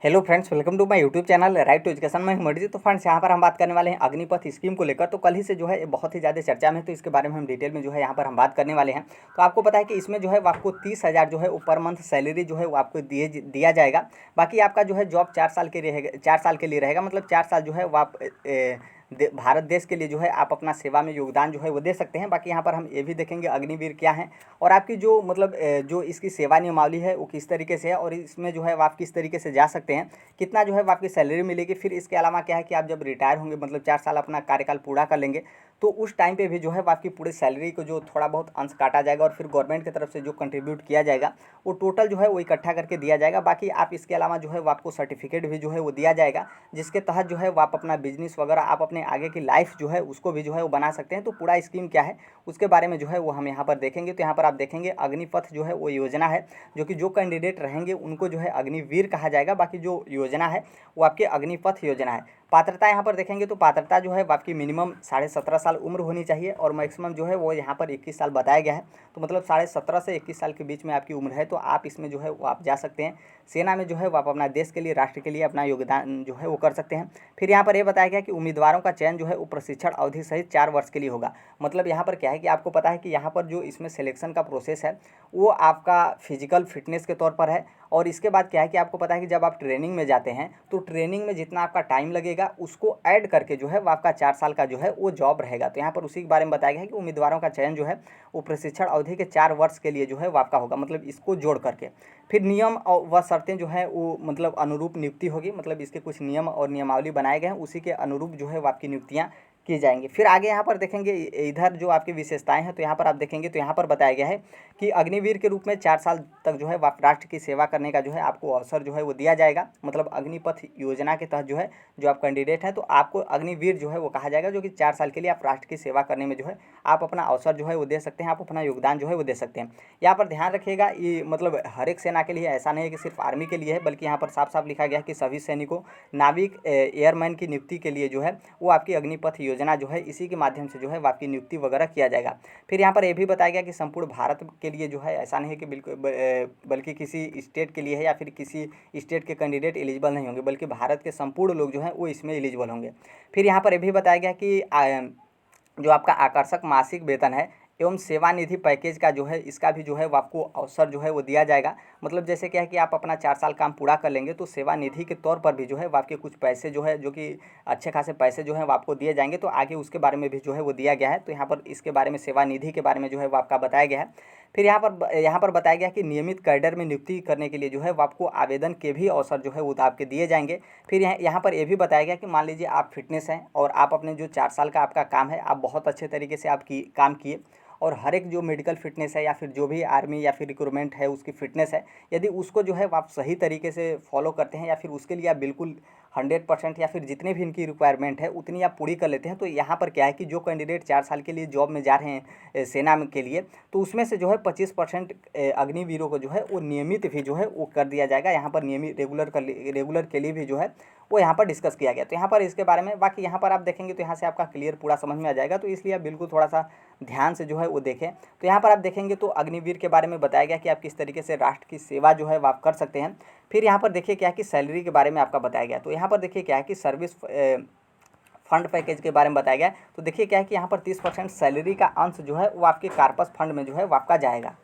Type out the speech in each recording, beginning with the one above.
Hello friends, welcome to my YouTube channel right to education में मर्जी। तो friends, यहाँ पर हम बात करने वाले हैं अग्निपथ स्कीम को लेकर। तो कल ही से जो है ये बहुत ही ज़्यादा चर्चा में है, तो इसके बारे में हम डिटेल में जो है यहाँ पर हम बात करने वाले हैं। तो आपको पता है कि इसमें जो है वो आपको 30,000 जो है वो पर मंथ सैलरी जो है वो आपको दिया जाएगा। बाकी आपका जो है जॉब 4 साल के रहेगा, 4 साल के लिए रहेगा। मतलब 4 साल जो है वो आप भारत देश के लिए जो है आप अपना सेवा में योगदान जो है वो दे सकते हैं। बाकी यहाँ पर हम ये भी देखेंगे अग्निवीर क्या है और आपकी जो मतलब जो इसकी सेवा नियमावली है वो किस तरीके से है, और इसमें जो है वो आप किस तरीके से जा सकते हैं, कितना जो है वो आपकी सैलरी मिलेगी। फिर इसके अलावा क्या है कि आप जब रिटायर होंगे, मतलब 4 साल अपना कार्यकाल पूरा कर लेंगे, तो उस टाइम पे भी जो है वो आपकी पूरी सैलरी को जो थोड़ा बहुत अंश काटा जाएगा और फिर गवर्नमेंट की तरफ से जो कंट्रीब्यूट किया जाएगा वो टोटल जो है वो इकट्ठा करके दिया जाएगा। बाकी आप इसके अलावा जो है वो आपको सर्टिफिकेट भी जो है वो दिया जाएगा, जिसके तहत जो है वो आप अपना बिजनेस वगैरह, आप अपने आगे की लाइफ जो है उसको भी जो है वो बना सकते हैं। तो पूरा स्कीम क्या है उसके बारे में जो है वो हम यहाँ पर देखेंगे। तो यहाँ पर आप देखेंगे अग्निपथ जो है वो योजना है, जो कि जो कैंडिडेट रहेंगे उनको जो है अग्निवीर कहा जाएगा। बाकी जो योजना है वो आपके अग्निपथ योजना है। पात्रता यहाँ पर देखेंगे तो पात्रता जो है वो आपकी मिनिमम 17.5 साल उम्र होनी चाहिए, और मैक्सिमम जो है वो यहाँ पर 21 साल बताया गया है। तो मतलब 17.5 से 21 साल के बीच में आपकी उम्र है तो आप इसमें जो है वो आप जा सकते हैं। सेना में जो है वो आप अपना देश के लिए, राष्ट्र के लिए अपना योगदान जो है वो कर सकते हैं। फिर यहाँ पर ये बताया गया कि उम्मीदवारों का चयन जो है वो प्रशिक्षण अवधि सहित 4 वर्ष के लिए होगा। मतलब यहाँ पर क्या है कि आपको पता है कि यहाँ पर जो इसमें सिलेक्शन का प्रोसेस है वो आपका फिजिकल फिटनेस के तौर पर है, और इसके बाद क्या है कि आपको पता है कि जब आप ट्रेनिंग में जाते हैं तो ट्रेनिंग में जितना आपका टाइम लगेगा उसको ऐड करके जो है वो आपका 4 साल का जो है वो जॉब रहेगा। तो यहाँ पर उसी के बारे में बताया गया है कि उम्मीदवारों का चयन जो है वो प्रशिक्षण अवधि के 4 वर्ष के लिए जो है वो आपका होगा, मतलब इसको जोड़ करके। फिर नियम और व शर्तें जो है वो मतलब अनुरूप नियुक्ति होगी, मतलब इसके कुछ नियम और नियमावली बनाए गए हैं, उसी के अनुरूप जो है वो आपकी नियुक्तियाँ की जाएंगी। फिर आगे यहाँ पर देखेंगे इधर जो आपकी विशेषताएं हैं, तो यहाँ पर आप देखेंगे तो यहाँ पर बताया गया है कि अग्निवीर के रूप में 4 साल तक जो है राष्ट्र की सेवा करने का जो है आपको अवसर जो है वो दिया जाएगा। मतलब अग्निपथ योजना के तहत जो है जो आप कैंडिडेट हैं तो आपको अग्निवीर जो है वो कहा जाएगा, जो कि 4 साल के लिए आप राष्ट्र की सेवा करने में जो है आप अपना अवसर जो है वो दे सकते हैं, आप अपना योगदान जो है वो दे सकते हैं। यहाँ पर ध्यान रखिएगा, ये मतलब हर एक सेना के लिए ऐसा नहीं है कि सिर्फ आर्मी के लिए है, बल्कि यहाँ पर साफ साफ लिखा गया है कि सभी सैनिकों, नाविक, एयरमैन की नियुक्ति के लिए जो है वो आपकी अग्निपथ योजना जो है इसी के माध्यम से जो है वो आपकी नियुक्ति वगैरह किया जाएगा। फिर यहाँ पर यह भी बताया गया कि संपूर्ण भारत के लिए जो है ऐसा नहीं है कि बिल्कुल बल्कि किसी स्टेट के लिए है या फिर किसी स्टेट के कैंडिडेट एलिजिबल नहीं होंगे, बल्कि भारत के संपूर्ण लोग जो हैं वो इसमें एलिजिबल होंगे। फिर यहाँ पर यह भी बताया गया कि जो आपका आकर्षक मासिक वेतन है एवं सेवानिधि पैकेज का जो है इसका भी जो है वो आपको अवसर जो है वो दिया जाएगा। मतलब जैसे क्या है कि आप अपना 4 साल काम पूरा कर लेंगे तो सेवानिधि के तौर पर भी जो है वो आपके कुछ पैसे जो है, जो कि अच्छे खासे पैसे जो है वो आपको दिए जाएंगे। तो आगे उसके बारे में भी जो है वो दिया गया है। तो यहाँ पर इसके बारे में सेवानिधि के बारे में जो है वो आपका बताया गया है। फिर यहाँ पर बताया गया कि नियमित कैडर में नियुक्ति करने के लिए जो है वो आपको आवेदन के भी अवसर जो है वो आपके दिए जाएंगे। फिर यहाँ पर यह भी बताया गया कि मान लीजिए आप फिटनेस हैं और आप अपने जो 4 साल का आपका काम है, आप बहुत अच्छे तरीके से आप काम किए, और हर एक जो मेडिकल फिटनेस है या फिर जो भी आर्मी या फिर रिक्रूटमेंट है उसकी फिटनेस है, यदि उसको जो है आप सही तरीके से फॉलो करते हैं या फिर उसके लिए आप बिल्कुल 100% या फिर जितने भी इनकी रिक्वायरमेंट है उतनी आप पूरी कर लेते हैं, तो यहाँ पर क्या है कि जो कैंडिडेट 4 साल के लिए जॉब में जा रहे हैं सेना में के लिए, तो उसमें से जो है 25% अग्निवीरों को जो है वो नियमित भी जो है वो कर दिया जाएगा। यहाँ पर नियमित रेगुलर के लिए भी जो है वो यहाँ पर डिस्कस किया गया। तो यहाँ पर इसके बारे में बाकी यहाँ पर आप देखेंगे तो यहाँ से आपका क्लियर पूरा समझ में आ जाएगा, तो इसलिए आप बिल्कुल थोड़ा सा ध्यान से जो है वो देखें। तो यहाँ पर आप देखेंगे तो अग्निवीर के बारे में बताया गया कि आप किस तरीके से राष्ट्र की सेवा जो है वो आप कर सकते हैं। फिर यहाँ पर देखिए क्या है कि सैलरी के बारे में आपका बताया गया। तो यहाँ पर देखिए क्या है कि सर्विस फंड पैकेज के बारे में बताया गया। तो देखिए क्या है कि यहाँ पर 30% सैलरी का अंश जो है वो आपके कार्पस फंड में जो है वो आपका जाएगा।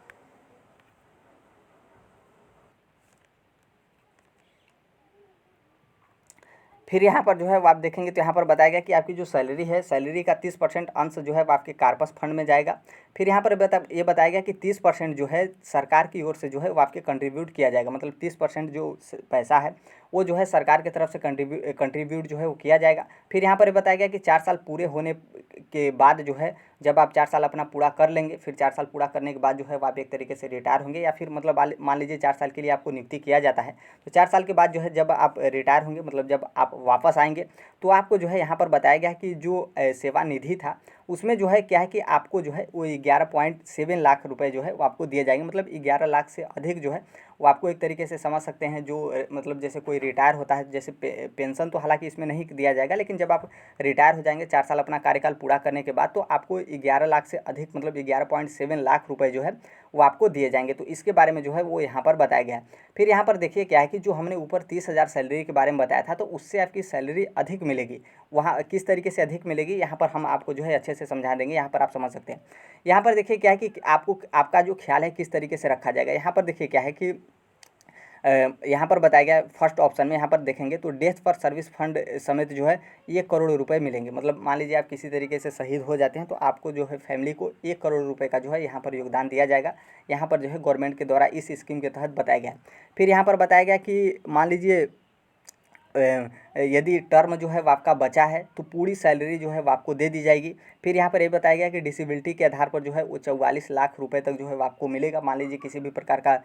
फिर यहाँ पर जो है वो आप देखेंगे तो यहाँ पर बताया गया कि आपकी जो सैलरी है, सैलरी का 30% अंश जो है वो आपके कार्पस फंड में जाएगा। फिर यहाँ पर ये बताया गया कि 30% जो है सरकार की ओर से जो है वो आपके कंट्रीब्यूट किया जाएगा। मतलब 30% जो पैसा है वो जो है सरकार की तरफ से कंट्रीब्यूट जो है वो किया जाएगा। फिर यहाँ पर बताया गया कि 4 साल पूरे होने के बाद जो है, जब आप 4 साल अपना पूरा कर लेंगे, फिर 4 साल पूरा करने के बाद जो है वो आप एक तरीके से रिटायर होंगे, या फिर मतलब मान लीजिए 4 साल के लिए आपको नियुक्ति किया जाता है, तो 4 साल के बाद जो है जब आप रिटायर होंगे, मतलब जब आप वापस आएंगे, तो आपको जो है यहाँ पर बताया गया कि जो सेवानिधि था उसमें जो है क्या है कि आपको जो है वो 11.7 लाख रुपए जो है वो आपको दिए जाएंगे। मतलब 11 लाख से अधिक जो है वो आपको एक तरीके से समझ सकते हैं, जो मतलब जैसे कोई रिटायर होता है, जैसे पेंशन तो हालांकि इसमें नहीं दिया जाएगा, लेकिन जब आप रिटायर हो जाएंगे 4 साल अपना कार्यकाल पूरा करने के बाद, तो आपको 11 लाख से अधिक मतलब 11.7 लाख रुपए जो है वो आपको दिए जाएंगे। तो इसके बारे में जो है वो यहाँ पर बताया गया है। फिर यहाँ पर देखिए क्या है कि जो हमने ऊपर 30,000 सैलरी के बारे में बताया था, तो उससे आपकी सैलरी अधिक मिलेगी। वहाँ किस तरीके से अधिक मिलेगी यहाँ पर हम आपको जो है अच्छे से समझा देंगे, यहाँ पर आप समझ सकते हैं। यहाँ पर देखिए क्या है कि आपको आपका जो ख्याल है किस तरीके से रखा जाएगा। यहाँ पर देखिए क्या है कि यहाँ पर बताया गया है फर्स्ट ऑप्शन में, यहाँ पर देखेंगे तो डेथ पर सर्विस फंड समेत जो है 1 करोड़ रुपए मिलेंगे। मतलब मान लीजिए आप किसी तरीके से शहीद हो जाते हैं तो आपको जो है फैमिली को 1 करोड़ रुपए का जो है यहाँ पर योगदान दिया जाएगा। यहाँ पर जो है गवर्नमेंट के द्वारा इस स्कीम के तहत बताया गया है। फिर यहाँ पर बताया गया कि मान लीजिए यदि टर्म जो है वो आपका बचा है तो पूरी सैलरी जो है वो आपको दे दी जाएगी। फिर यहाँ पर ये बताया गया कि डिसेबिलिटी के आधार पर जो है वो 44 लाख रुपए तक जो है वो आपको मिलेगा। मान लीजिए किसी भी प्रकार का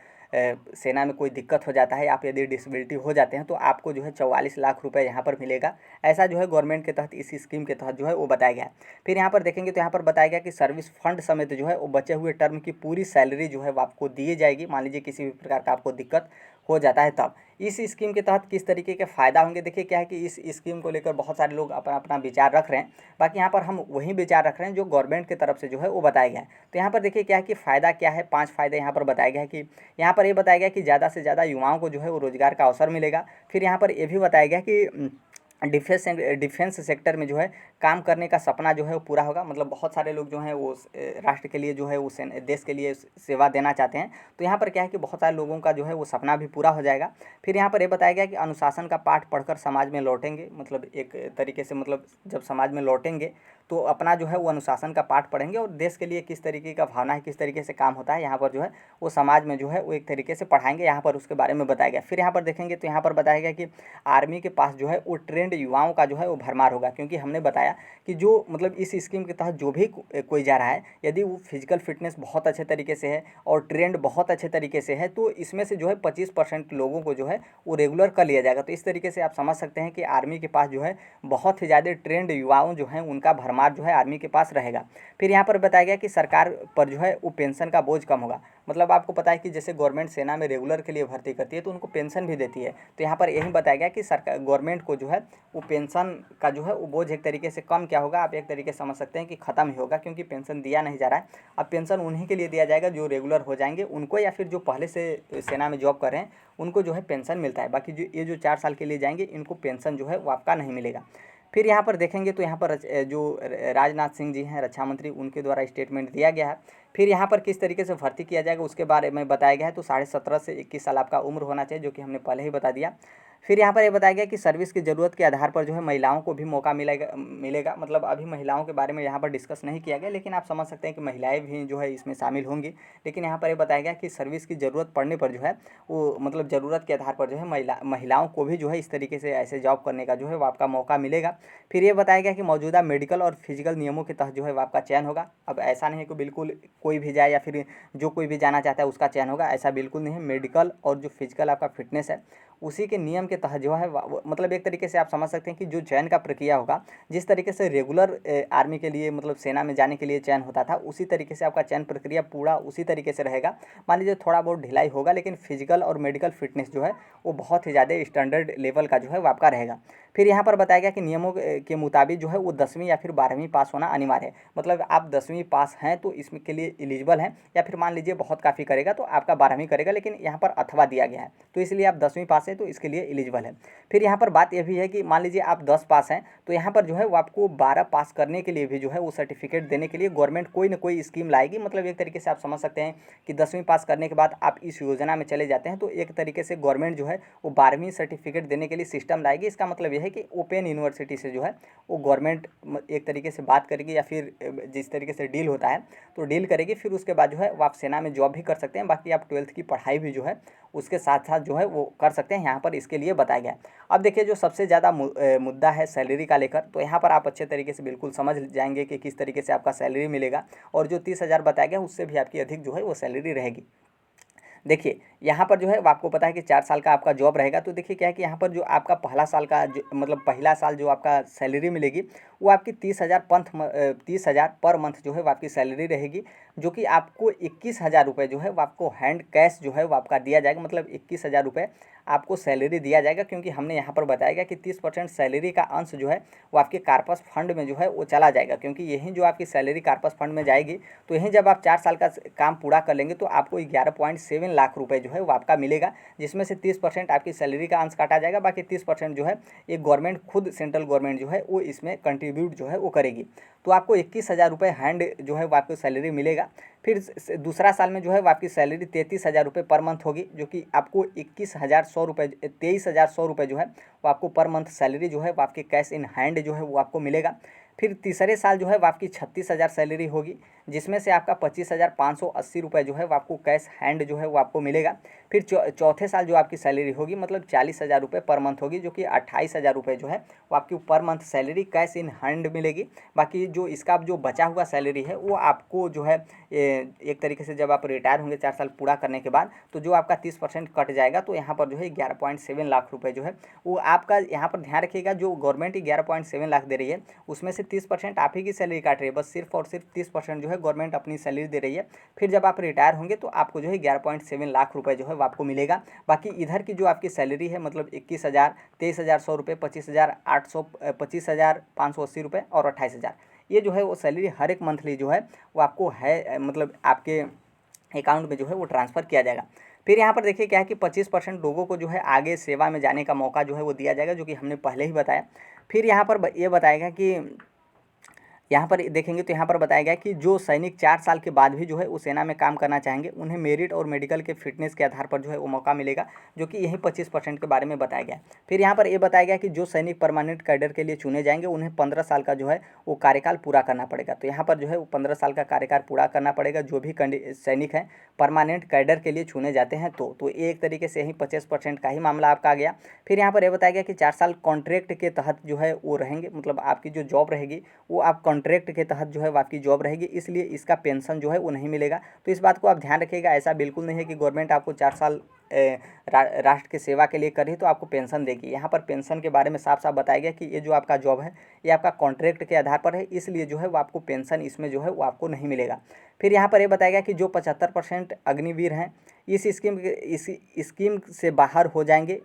सेना में कोई दिक्कत हो जाता है, आप यदि डिसेबिलिटी हो जाते हैं तो आपको जो है 44 लाख रुपए यहाँ पर मिलेगा। ऐसा जो है गवर्नमेंट के तहत इस स्कीम के तहत जो है वो बताया गया है। फिर यहाँ पर देखेंगे तो यहाँ पर बताया गया कि सर्विस फंड समेत जो है वो बचे हुए टर्म की पूरी सैलरी जो है वो आपको दी जाएगी। मान लीजिए किसी भी प्रकार का आपको दिक्कत हो जाता है तब। इस स्कीम के तहत किस तरीके के फ़ायदा होंगे, देखिए क्या है कि इस स्कीम को लेकर बहुत सारे लोग अपना अपना विचार रख रहे हैं। बाकी यहाँ पर हम वही विचार रख रहे हैं जो गवर्नमेंट की तरफ से जो है वो बताया गया है। तो यहाँ पर देखिए क्या है कि फ़ायदा क्या है, 5 फ़ायदे यहाँ पर बताया गया है कि यहाँ पर ये बताया गया कि ज़्यादा से ज़्यादा युवाओं को जो है वो रोज़गार का अवसर मिलेगा। फिर यहाँ पर ये भी बताया गया कि डिफेंस सेक्टर में जो है काम करने का सपना जो है वो पूरा होगा। मतलब बहुत सारे लोग जो हैं वो राष्ट्र के लिए जो है वो देश के लिए सेवा देना चाहते हैं। तो यहाँ पर क्या है कि बहुत सारे लोगों का जो है वो सपना भी पूरा हो जाएगा। फिर यहाँ पर ये बताया गया कि अनुशासन का पाठ पढ़कर समाज में लौटेंगे। मतलब एक तरीके से मतलब जब समाज में लौटेंगे तो अपना जो है वो अनुशासन का पाठ पढ़ेंगे और देश के लिए किस तरीके का भावना है, किस तरीके से काम होता है, यहाँ पर जो है वो समाज में जो है वो एक तरीके से पढ़ाएंगे। यहाँ पर उसके बारे में बताया गया। फिर यहाँ पर देखेंगे तो यहाँ पर बताया गया कि आर्मी के पास जो है वो ट्रेंड युवाओं का जो है वो भरमार होगा। क्योंकि हमने बताया कि जो मतलब इस स्कीम के तहत जो भी कोई जा रहा है, यदि वो फिजिकल फिटनेस बहुत अच्छे तरीके से है और ट्रेंड बहुत अच्छे तरीके से है तो इसमें से जो है 25% लोगों को जो है वो रेगुलर कर लिया जाएगा। तो इस तरीके से आप समझ सकते हैं कि आर्मी के पास जो है बहुत ही ज़्यादा ट्रेंड युवाओं जो हैं उनका भरमार जो है आर्मी के पास रहेगा। फिर यहाँ पर बताया गया कि सरकार पर जो है वो पेंशन का बोझ कम होगा। मतलब आपको पता है कि जैसे गवर्नमेंट सेना में रेगुलर के लिए भर्ती करती है तो उनको पेंशन भी देती है। तो यहाँ पर यही बताया गया कि सरकार गवर्नमेंट को जो है वो पेंशन का जो है वो बोझ एक तरीके से कम क्या होगा, आप एक तरीके से समझ सकते हैं कि ख़त्म ही होगा। क्योंकि पेंशन दिया नहीं जा रहा है, अब पेंशन उन्हीं के लिए दिया जाएगा जो रेगुलर हो जाएंगे उनको, या फिर जो पहले से सेना में जॉब कर रहे हैं उनको जो है पेंशन मिलता है। बाकी जो ये जो 4 साल के लिए जाएंगे इनको पेंशन जो है वो आपका नहीं मिलेगा। फिर यहाँ पर देखेंगे तो यहाँ पर जो राजनाथ सिंह जी हैं रक्षा मंत्री, उनके द्वारा स्टेटमेंट दिया गया है। फिर यहाँ पर किस तरीके से भर्ती किया जाएगा उसके बारे में बताया गया है। तो 17.5 से 21 साल आपका उम्र होना चाहिए, जो कि हमने पहले ही बता दिया। फिर यहाँ पर ये बताया गया कि सर्विस की ज़रूरत के आधार पर जो है महिलाओं को भी मौका मिलेगा। मतलब अभी महिलाओं के बारे में यहाँ पर डिस्कस नहीं किया गया, लेकिन आप समझ सकते हैं कि महिलाएं भी जो है इसमें शामिल होंगी। लेकिन यहाँ पर ये बताया गया कि सर्विस की ज़रूरत पड़ने पर जो है वो मतलब ज़रूरत के आधार पर जो है महिलाओं को भी जो है इस तरीके से ऐसे जॉब करने का जो है वो आपका मौका मिलेगा। फिर ये बताया गया कि मौजूदा मेडिकल और फिजिकल नियमों के तहत जो है वो आपका चयन होगा। अब ऐसा नहीं है कि बिल्कुल कोई भी जाए या फिर जो कोई भी जाना चाहता है उसका चयन होगा, ऐसा बिल्कुल नहीं है। मेडिकल और जो फिजिकल आपका फिटनेस है उसी के नियम के तहत जो है मतलब एक तरीके से आप समझ सकते हैं कि जो चयन का प्रक्रिया होगा, जिस तरीके से रेगुलर आर्मी के लिए मतलब सेना में जाने के लिए चयन होता था, उसी तरीके से आपका चयन प्रक्रिया पूरा उसी तरीके से रहेगा। मान लीजिए थोड़ा बहुत ढिलाई होगा, लेकिन फिजिकल और मेडिकल फिटनेस जो है वो बहुत ही ज़्यादा स्टैंडर्ड लेवल का जो है वो आपका रहेगा। फिर यहाँ पर बताया गया कि नियमों के मुताबिक जो है वो 10वीं या फिर 12वीं पास होना अनिवार्य है। मतलब आप 10वीं पास हैं तो इसमें के लिए एलिजिबल हैं, या फिर मान लीजिए बहुत काफ़ी करेगा तो आपका 12वीं करेगा, लेकिन यहाँ पर अथवा दिया गया है तो इसलिए आप 10वीं पास हैं तो इसके लिए एलिजिबल है। फिर यहाँ पर बात यह भी है कि मान लीजिए आप 10 पास हैं तो यहाँ पर जो है वो आपको 12 पास करने के लिए भी जो है वो सर्टिफिकेट देने के लिए गवर्नमेंट कोई ना कोई स्कीम लाएगी। मतलब एक तरीके से आप समझ सकते हैं कि 10वीं पास करने के बाद आप इस योजना में चले जाते हैं तो एक तरीके से गवर्नमेंट जो है वो 12वीं सर्टिफिकेट देने के लिए सिस्टम लाएगी। इसका मतलब यह है कि ओपन यूनिवर्सिटी से जो है वो गवर्नमेंट एक तरीके से बात करेगी, या फिर जिस तरीके से डील होता है तो डील करेगी। फिर उसके बाद जो है वो आप सेना में जॉब भी कर सकते हैं। बाकी आप 12th की पढ़ाई भी जो है उसके साथ साथ जो है वो कर सकते हैं, यहाँ पर इसके लिए बताया गया है। अब देखिए जो सबसे ज़्यादा मुद्दा है सैलरी का लेकर, तो यहाँ पर आप अच्छे तरीके से बिल्कुल समझ जाएंगे कि किस तरीके से आपका सैलरी मिलेगा, और जो 30,000 बताया गया उससे भी आपकी अधिक जो है वो सैलरी रहेगी। देखिए यहाँ पर जो है वो आपको पता है कि 4 साल का आपका जॉब रहेगा। तो देखिए क्या है कि यहाँ पर जो आपका पहला साल का जो मतलब पहला साल जो आपका सैलरी मिलेगी वो आपकी 30,000 पर मंथ जो है वो आपकी सैलरी रहेगी। जो कि आपको 21,000 रुपये जो है वो आपको हैंड कैश जो है वो आपका दिया जाएगा, मतलब 21,000 रुपये आपको सैलरी दिया जाएगा। क्योंकि हमने यहाँ पर बताया गया कि 30% सैलरी का अंश जो है वो आपके कार्पस फंड में जो है वो चला जाएगा। क्योंकि यही जो आपकी सैलरी कार्पस फंड में जाएगी तो यहीं जब आप 4 साल का काम पूरा कर लेंगे तो आपको 11.7 लाख रुपये जो है वो आपका मिलेगा, जिसमें से 30% आपकी सैलरी का अंश काटा जाएगा, बाकी 30% जो है ये गवर्नमेंट खुद सेंट्रल गवर्नमेंट जो है वो इसमें कंट्रीब्यूट जो है वो करेगी। तो आपको 21,000 रुपये हैंड जो है वो आपको सैलरी मिलेगा। फिर दूसरा साल में जो है वो आपकी सैलरी 33,000 रुपये पर मंथ होगी, जो कि आपको 21,100 रुपये 23,100 रुपये जो है वो आपको पर मंथ सैलरी जो है वो आपके कैश इन हैंड जो है वो आपको मिलेगा। फिर तीसरे साल जो है वो आपकी 36,000 सैलरी होगी, जिसमें से आपका 25,580 रुपये जो है वो आपको कैश हैंड जो है वो आपको मिलेगा। फिर चौथे साल जो आपकी सैलरी होगी मतलब 40,000 रुपये पर मंथ होगी, जो कि 28,000 रुपये जो है वो आपकी per month salary cash in hand मिलेगी। बाकी जो इसका जो बचा हुआ सैलरी है वो आपको जो है एक तरीके से जब आप रिटायर होंगे 4 साल पूरा करने के बाद तो जो आपका 30% कट जाएगा, तो यहाँ पर जो है 11.7 लाख रुपये जो है वो आपका, यहाँ पर ध्यान रखिएगा जो गवर्नमेंट 11.7 लाख दे रही है उसमें से 30% आप ही की सैलरी काट रही है, बस सिर्फ और सिर्फ 30% जो है गवर्नमेंट अपनी सैलरी दे रही है। फिर जब आप रिटायर होंगे तो आपको जो है 11.7 लाख रुपये जो है वो आपको मिलेगा। बाकी इधर की जो आपकी सैलरी है मतलब 21,000, 23,100 रुपये, 25,800, 25,580 रुपये और 28,000, ये जो है वो सैलरी हर एक मंथली जो है वो आपको है मतलब आपके अकाउंट में जो है वो ट्रांसफ़र किया जाएगा। फिर यहाँ पर देखिए क्या है कि 25% लोगों को जो है आगे सेवा में जाने का मौका जो है वो दिया जाएगा, जो कि हमने पहले ही बताया। फिर यहाँ पर ये बताएगा कि यहाँ पर देखेंगे तो यहाँ पर बताया गया कि जो सैनिक 4 साल के बाद भी जो है वो सेना में काम करना चाहेंगे उन्हें मेरिट और मेडिकल के फिटनेस के आधार पर जो है वो मौका मिलेगा, जो कि यही 25% के बारे में बताया गया। फिर यहाँ पर ये बताया गया कि जो सैनिक परमानेंट कैडर के लिए चुने जाएंगे उन्हें 15 साल का जो है वो कार्यकाल पूरा करना पड़ेगा। तो यहाँ पर जो है वो 15 साल का कार्यकाल पूरा करना पड़ेगा जो भी सैनिक हैं परमानेंट कैडर के लिए चुने जाते हैं। तो ये एक तरीके से यही 25% का ही मामला आपका आ गया। फिर यहाँ पर यह बताया गया कि 4 साल कॉन्ट्रैक्ट के तहत जो है वो रहेंगे, मतलब आपकी जो जॉब रहेगी वो आप कॉन्ट्रैक्ट के तहत जो है वो आपकी जॉब रहेगी, इसलिए इसका पेंशन जो है वो नहीं मिलेगा। तो इस बात को आप ध्यान रखिएगा, ऐसा बिल्कुल नहीं है कि गवर्नमेंट आपको 4 साल राष्ट्र की सेवा के लिए कर रही तो आपको पेंशन देगी। यहाँ पर पेंशन के बारे में साफ साफ बताया गया कि ये जो आपका जॉब है ये आपका कॉन्ट्रैक्ट के आधार पर है, इसलिए जो है वो आपको पेंशन इसमें जो है वो आपको नहीं मिलेगा। फिर यहाँ पर ये बताया गया कि जो 75% अग्निवीर हैं इस स्कीम से बाहर हो जाएंगे,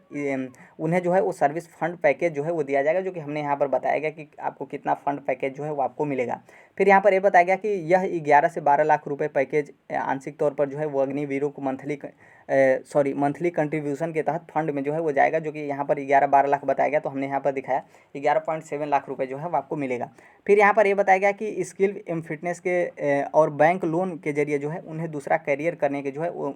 उन्हें जो है वो सर्विस फंड पैकेज जो है वो दिया जाएगा, जो कि हमने यहाँ पर बताया गया कि आपको कितना फंड पैकेज जो है वो आपको मिलेगा। फिर यहाँ पर ये बताया गया कि यह 11 से 12 लाख रुपए पैकेज आंशिक तौर पर जो है वो अग्निवीरों को मंथली कंट्रीब्यूशन के तहत फंड में जो है वो जाएगा, जो कि यहाँ पर 11-12 लाख बताया गया, तो हमने यहाँ पर दिखाया 11.7 लाख रुपए जो है वो आपको मिलेगा। फिर यहाँ पर ये बताया गया कि स्किल एवं फिटनेस के और बैंक लोन के जरिए जो है उन्हें दूसरा करियर करने के जो है वो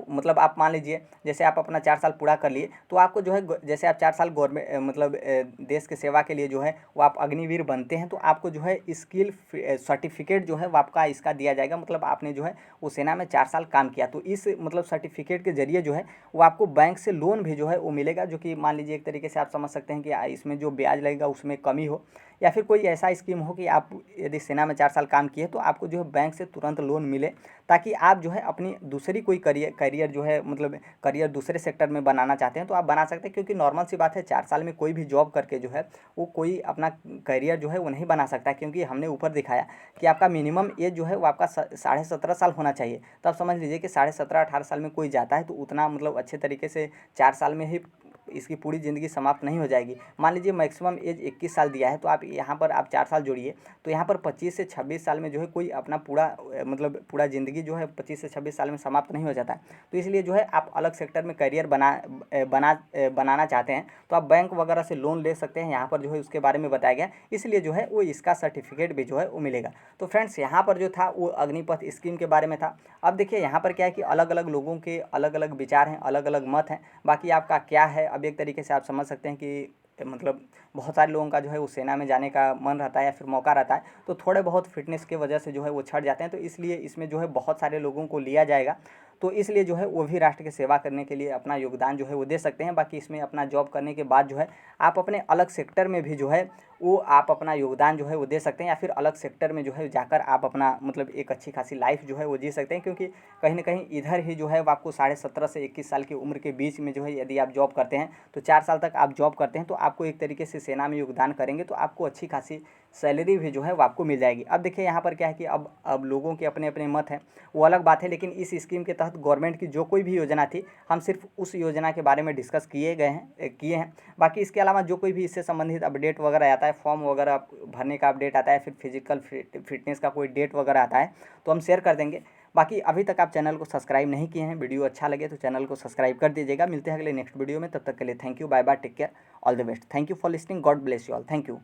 मतलब आप मान लीजिए जैसे आप अपना 4 साल पूरा कर लिए तो आपको जो है जैसे आप 4 साल गवर्नमेंट देश के सेवा के लिए जो है वो आप अग्निवीर बनते हैं तो आपको जो है स्किल सर्टिफिकेट जो है वो आपका इसका दिया जाएगा, मतलब आपने जो है वो सेना में 4 साल काम किया, तो इस मतलब सर्टिफिकेट के जरिए जो है वो आपको बैंक से लोन भी जो है वो मिलेगा, जो कि मान लीजिए एक तरीके से आप समझ सकते हैं कि इसमें जो ब्याज लगेगा उसमें कमी हो, या फिर कोई ऐसा स्कीम हो कि आप यदि सेना में 4 साल काम किए तो आपको जो है बैंक से तुरंत लोन मिले, ताकि आप जो है अपनी दूसरी कोई करियर जो है मतलब करियर दूसरे सेक्टर में बनाना चाहते हैं तो आप बना सकते हैं। क्योंकि नॉर्मल सी बात है 4 साल में कोई भी जॉब करके जो है वो कोई अपना करियर जो है वो नहीं बना सकता, क्योंकि हमने ऊपर दिखाया कि आपका मिनिमम एज जो है वो आपका 17.5 साल होना चाहिए। तो आप समझ लीजिए कि 17.5-18 साल में कोई जाता है तो उतना मतलब अच्छे तरीके से 4 साल में ही इसकी पूरी ज़िंदगी समाप्त नहीं हो जाएगी। मान लीजिए मैक्सिमम एज 21 साल दिया है तो आप यहाँ पर आप 4 साल जोड़िए तो यहाँ पर 25 से 26 साल में जो है कोई अपना मतलब पूरा ज़िंदगी जो है 25 से 26 साल में समाप्त नहीं हो जाता है। तो इसलिए जो है आप अलग सेक्टर में करियर बनाना चाहते हैं तो आप बैंक वगैरह से लोन ले सकते हैं, यहाँ पर जो है उसके बारे में बताया गया, इसलिए जो है वो इसका सर्टिफिकेट भी जो है वो मिलेगा। तो फ्रेंड्स यहाँ पर जो था वो अग्निपथ स्कीम के बारे में था। अब देखिए यहाँ पर क्या है कि अलग अलग लोगों के अलग अलग विचार हैं, अलग अलग मत हैं, बाकी आपका क्या है अब एक तरीके से आप समझ सकते हैं कि मतलब बहुत सारे लोगों का जो है वो सेना में जाने का मन रहता है या फिर मौका रहता है, तो थोड़े बहुत फिटनेस की वजह से जो है वो छट जाते हैं, तो इसलिए इसमें जो है बहुत सारे लोगों को लिया जाएगा, तो इसलिए जो है वो भी राष्ट्र की सेवा करने के लिए अपना योगदान जो है वो दे सकते हैं। बाकी इसमें अपना जॉब करने के बाद जो है आप अपने अलग सेक्टर में भी जो है वो आप अपना योगदान जो है वो दे सकते हैं, या फिर अलग सेक्टर में जो है जाकर आप अपना मतलब एक अच्छी खासी लाइफ जो है वो जी सकते हैं। क्योंकि कहीं ना कहीं इधर ही जो है वो आपको 17.5 से 21 साल की उम्र के बीच में जो है यदि आप जॉब करते हैं तो 4 साल तक आप जॉब करते हैं तो आपको एक तरीके से सेना में योगदान करेंगे तो आपको अच्छी खासी सैलरी भी जो है वो आपको मिल जाएगी। अब देखिए यहाँ पर क्या है कि अब लोगों के अपने अपने मत हैं, वो अलग बात है, लेकिन इस स्कीम के तहत गवर्नमेंट की जो कोई भी योजना थी, हम सिर्फ उस योजना के बारे में डिस्कस किए हैं। बाकी इसके अलावा जो कोई भी इससे संबंधित अपडेट वगैरह आता है, फॉर्म वगैरह भरने का अपडेट आता है, फिर फिजिकल फिटनेस का कोई डेट वगैरह आता है, तो हम शेयर कर देंगे। बाकी अभी तक आप चैनल को सब्सक्राइब नहीं किए हैं, वीडियो अच्छा लगे तो चैनल को सब्सक्राइब कर दीजिएगा। मिलते हैं अगले नेक्स्ट वीडियो में, तब तक के लिए thank you, bye bye, take care, all the best. Thank you for listening, God bless you all, thank you.